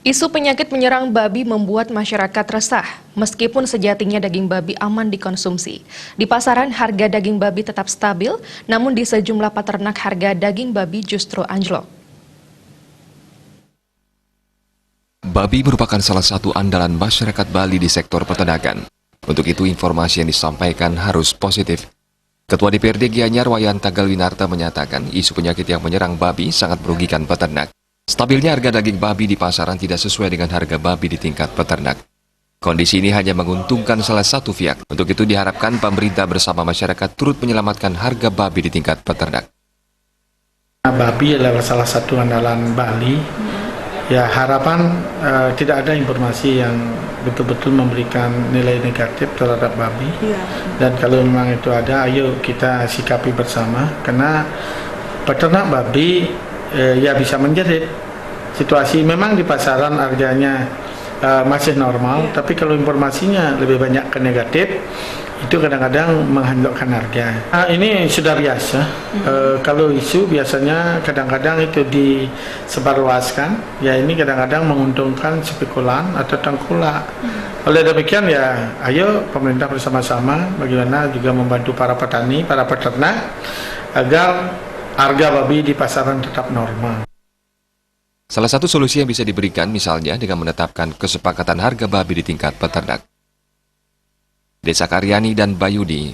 Isu penyakit menyerang babi membuat masyarakat resah, meskipun sejatinya daging babi aman dikonsumsi. Di pasaran harga daging babi tetap stabil, namun di sejumlah peternak harga daging babi justru anjlok. Babi merupakan salah satu andalan masyarakat Bali di sektor peternakan. Untuk itu informasi yang disampaikan harus positif. Ketua DPRD Gianyar Wayan Tagalwinarta menyatakan isu penyakit yang menyerang babi sangat merugikan peternak. Stabilnya harga daging babi di pasaran tidak sesuai dengan harga babi di tingkat peternak. Kondisi ini hanya menguntungkan salah satu pihak. Untuk itu diharapkan pemerintah bersama masyarakat turut menyelamatkan harga babi di tingkat peternak. Babi adalah salah satu andalan Bali. Ya, harapan tidak ada informasi yang betul-betul memberikan nilai negatif terhadap babi. Dan kalau memang itu ada, ayo kita sikapi bersama. Karena peternak babi ya bisa menjerit. Situasi memang di pasaran harganya masih normal, tapi kalau informasinya lebih banyak ke negatif, itu kadang-kadang menghandukkan harga. Ini sudah biasa. Kalau isu biasanya kadang-kadang itu disebarluaskan. Ya ini kadang-kadang menguntungkan spekulan atau tengkulak. Oleh demikian ya, ayo pemerintah bersama-sama bagaimana juga membantu para petani, para peternak agar harga babi di pasaran tetap normal. Salah satu solusi yang bisa diberikan misalnya dengan menetapkan kesepakatan harga babi di tingkat peternak. Desa Karyani dan Bayudi